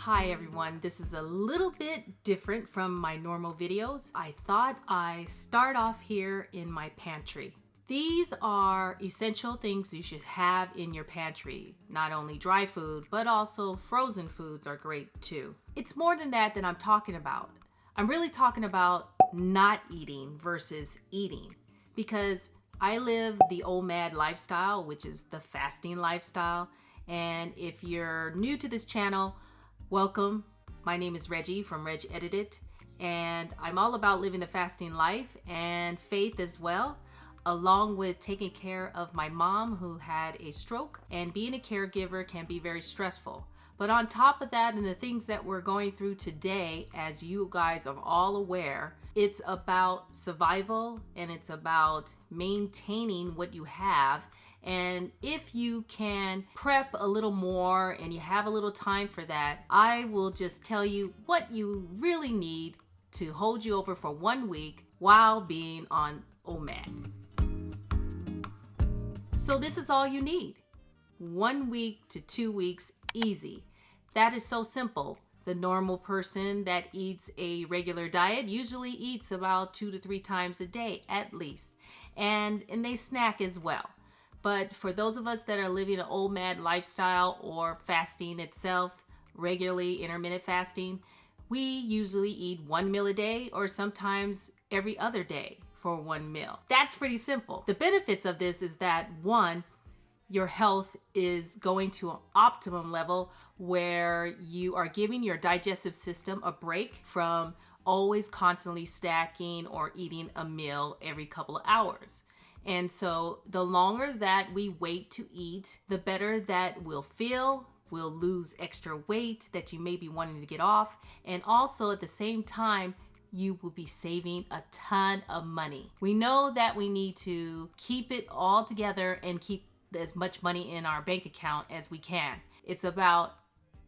Hi everyone, this is a little bit different from my normal videos. I thought I'd start off here in my pantry. These are essential things you should have in your pantry. Not only dry food, but also frozen foods are great too. It's more than that I'm talking about. I'm really talking about not eating versus eating, because I live the OMAD lifestyle, which is the fasting lifestyle. And if you're new to this channel, welcome. My name is Reggie from Reg Edited, and I'm all about living the fasting life and faith as well, along with taking care of my mom who had a stroke. And being a caregiver can be very stressful. But on top of that, and the things that we're going through today, as you guys are all aware, it's about survival and it's about maintaining what you have. And if you can prep a little more and you have a little time for that, I will just tell you what you really need to hold you over for 1 week while being on OMAD. So this is all you need. 1 week to 2 weeks, easy. That is so simple. The normal person that eats a regular diet usually eats about 2 to 3 times a day at least. And they snack as well. But for those of us that are living an OMAD lifestyle or fasting itself, regularly intermittent fasting, we usually eat 1 meal a day or sometimes every other day for 1 meal. That's pretty simple. The benefits of this is that, one, your health is going to an optimum level where you are giving your digestive system a break from always constantly stacking or eating a meal every couple of hours. And so the longer that we wait to eat, the better that we'll feel. We'll lose extra weight that you may be wanting to get off. And also at the same time, you will be saving a ton of money. We know that we need to keep it all together and keep as much money in our bank account as we can. It's about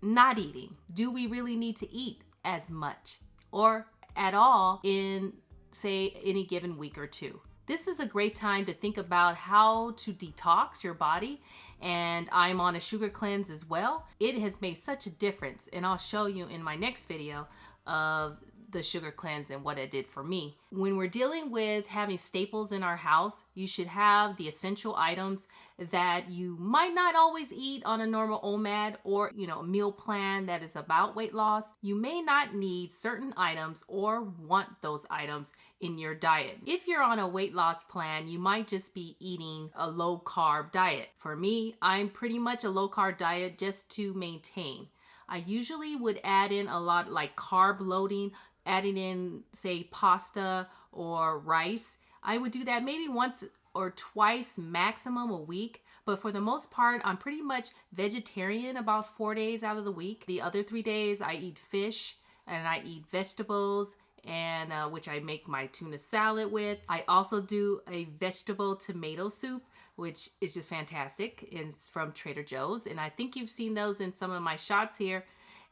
not eating. Do we really need to eat as much or at all in, say, any given week or two? This is a great time to think about how to detox your body, and I'm on a sugar cleanse as well. It has made such a difference, and I'll show you in my next video of the sugar cleanse and what it did for me. When we're dealing with having staples in our house, you should have the essential items that you might not always eat on a normal OMAD or, a meal plan that is about weight loss. You may not need certain items or want those items in your diet. If you're on a weight loss plan, you might just be eating a low carb diet. For me, I'm pretty much a low carb diet just to maintain. I usually would add in a lot like carb loading, adding in, say, pasta or rice. I would do that maybe once or twice maximum a week. But for the most part, I'm pretty much vegetarian about 4 days out of the week. The other 3 days I eat fish and I eat vegetables, and which I make my tuna salad with. I also do a vegetable tomato soup, which is just fantastic. It's from Trader Joe's, and I think you've seen those in some of my shots here.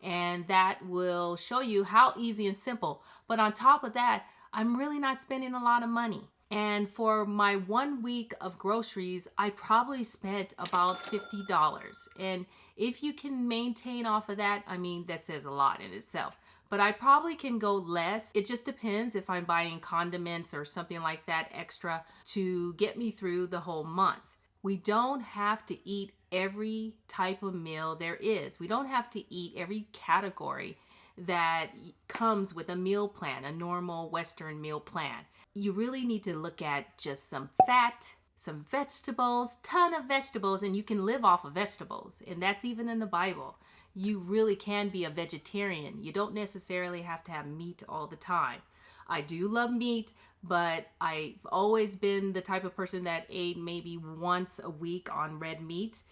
And that will show you how easy and simple. But on top of that, I'm really not spending a lot of money. And for my 1 week of groceries, I probably spent about $50. And if you can maintain off of that, I mean, that says a lot in itself. But I probably can go less. It just depends if I'm buying condiments or something like that extra to get me through the whole month. We don't have to eat every type of meal there is. We don't have to eat every category that comes with a meal plan, a normal Western meal plan. You really need to look at just some fat, some vegetables, ton of vegetables, and you can live off of vegetables. And that's even in the Bible. You really can be a vegetarian. You don't necessarily have to have meat all the time. I do love meat, but I've always been the type of person that ate maybe once a week on red meat.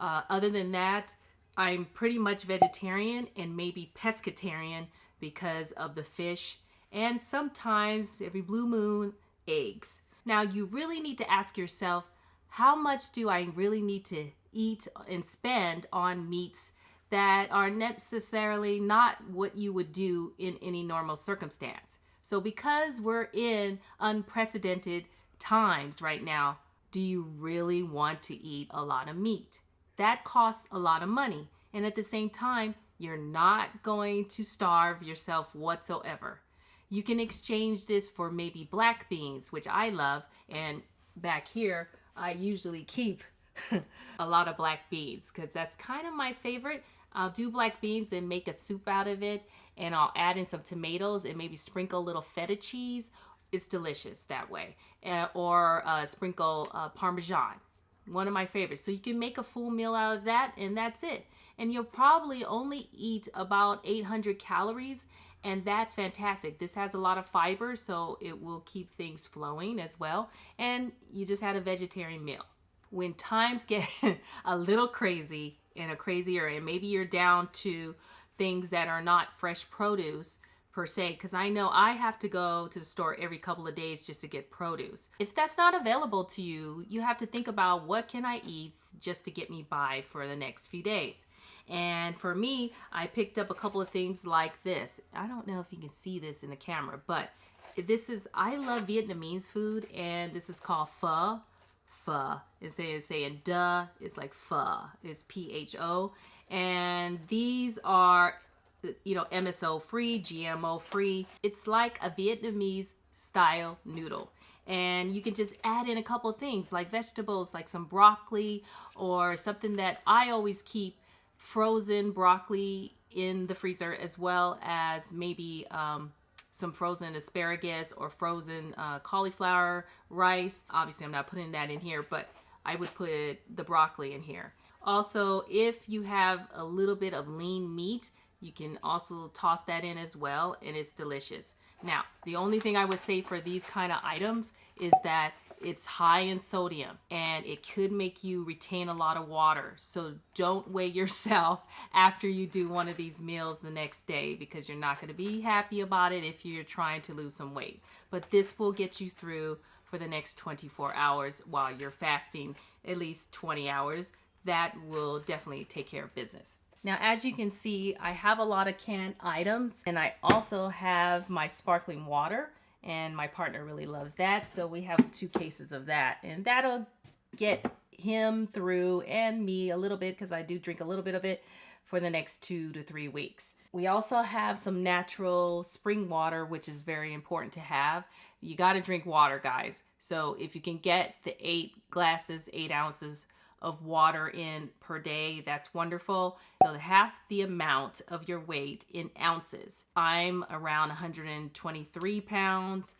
Other than that, I'm pretty much vegetarian and maybe pescatarian because of the fish, and sometimes every blue moon, eggs. Now you really need to ask yourself, how much do I really need to eat and spend on meats that are necessarily not what you would do in any normal circumstance? So because we're in unprecedented times right now, do you really want to eat a lot of meat? That costs a lot of money. And at the same time, You're not going to starve yourself whatsoever. You can exchange this for maybe black beans, which I love. And back here, I usually keep a lot of black beans because that's kind of my favorite. I'll do black beans and make a soup out of it, and I'll add in some tomatoes and maybe sprinkle a little feta cheese. It's delicious that way. Or sprinkle Parmesan. One of my favorites. So you can make a full meal out of that, and that's it. And you'll probably only eat about 800 calories, and that's fantastic. This has a lot of fiber, so it will keep things flowing as well. And you just had a vegetarian meal. When times get a little crazy in a crazy area, and maybe you're down to things that are not fresh produce per se, because I know I have to go to the store every couple of days just to get produce. If that's not available to you, you have to think about what can I eat just to get me by for the next few days. And for me, I picked up a couple of things like this. I don't know if you can see this in the camera, but I love Vietnamese food, and this is called pho. Pho. Instead of saying duh, it's like pho. It's PHO. And these are, MSO free, GMO free. It's like a Vietnamese style noodle. And you can just add in a couple of things like vegetables, like some broccoli, or something that I always keep, frozen broccoli in the freezer, as well as maybe some frozen asparagus or frozen cauliflower rice. Obviously, I'm not putting that in here, but I would put the broccoli in here. Also, if you have a little bit of lean meat, you can also toss that in as well, and it's delicious. Now, the only thing I would say for these kind of items is that it's high in sodium, and it could make you retain a lot of water. So don't weigh yourself after you do one of these meals the next day, because you're not going to be happy about it if you're trying to lose some weight. But this will get you through for the next 24 hours while you're fasting at least 20 hours. That will definitely take care of business. Now, as you can see, I have a lot of canned items, and I also have my sparkling water, and my partner really loves that. So we have 2 cases of that, and that'll get him through and me a little bit, because I do drink a little bit of it, for the next 2 to 3 weeks. We also have some natural spring water, which is very important to have. You got to drink water, guys. So if you can get the 8 ounces of water in per day, that's wonderful. So half the amount of your weight in ounces. I'm around 123 pounds,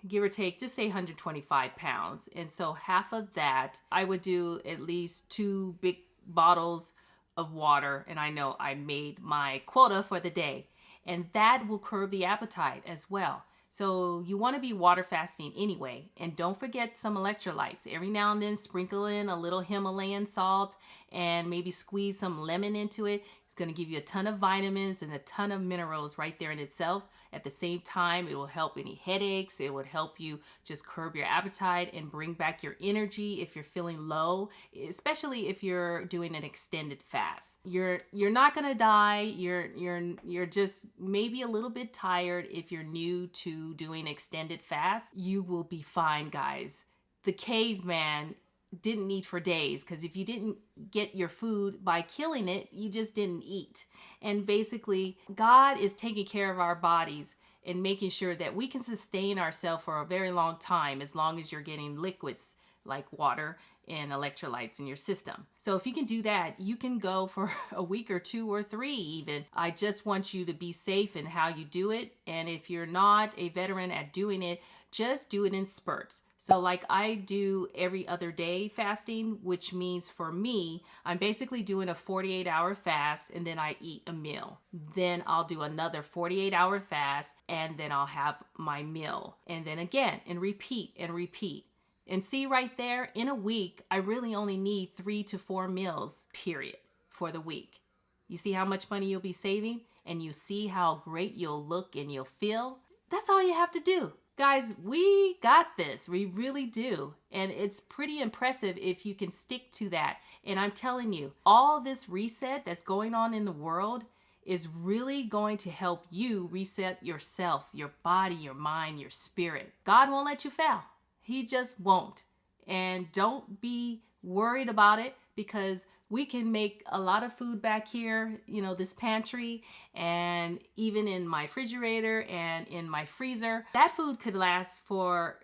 give or take, just say 125 pounds. And so half of that, I would do at least 2 big bottles of water. And I know I made my quota for the day. And that will curb the appetite as well. So you want to be water fasting anyway. And don't forget some electrolytes. Every now and then sprinkle in a little Himalayan salt and maybe squeeze some lemon into it. It's going to give you a ton of vitamins and a ton of minerals right there in itself. At the same time, it will help any headaches. It would help you just curb your appetite and bring back your energy if you're feeling low, especially if you're doing an extended fast. You're not going to die. You're just maybe a little bit tired if you're new to doing extended fast. You will be fine, guys. The caveman didn't eat for days, because if you didn't get your food by killing it, you just didn't eat. And basically, God is taking care of our bodies and making sure that we can sustain ourselves for a very long time, as long as you're getting liquids like water and electrolytes in your system. So if you can do that, you can go for a week or 2 or 3 even. I just want you to be safe in how you do it. And if you're not a veteran at doing it, just do it in spurts. So like I do every other day fasting, which means for me, I'm basically doing a 48-hour fast, and then I eat a meal. Then I'll do another 48-hour fast, and then I'll have my meal. And then again, and repeat and repeat. And see right there, in a week, I really only need 3 to 4 meals, period, for the week. You see how much money you'll be saving? And you see how great you'll look and you'll feel? That's all you have to do. Guys, we got this. We really do. And it's pretty impressive if you can stick to that. And I'm telling you, all this reset that's going on in the world is really going to help you reset yourself, your body, your mind, your spirit. God won't let you fail. He just won't. And don't be worried about it, because We can make a lot of food back here, this pantry, and even in my refrigerator and in my freezer. That food could last for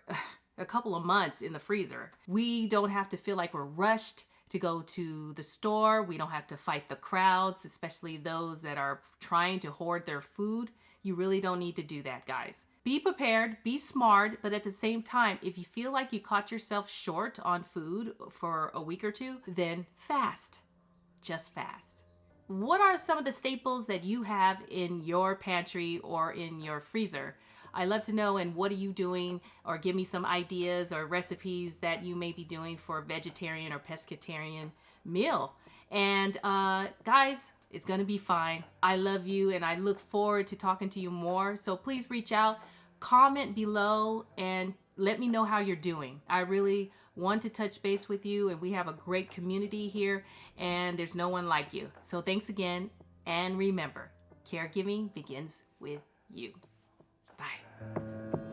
a couple of months in the freezer. We don't have to feel like we're rushed to go to the store. We don't have to fight the crowds, especially those that are trying to hoard their food. You really don't need to do that, guys. Be prepared, be smart, but at the same time, if you feel like you caught yourself short on food for a week or two, then fast. Just fast. What are some of the staples that you have in your pantry or in your freezer? I love to know, and what are you doing? Or give me some ideas or recipes that you may be doing for a vegetarian or pescatarian meal. And guys, it's gonna be fine. I love you and I look forward to talking to you more. So please reach out, comment below, and let me know how you're doing. I really want to touch base with you, and we have a great community here, and there's no one like you. So thanks again, and remember, caregiving begins with you. Bye.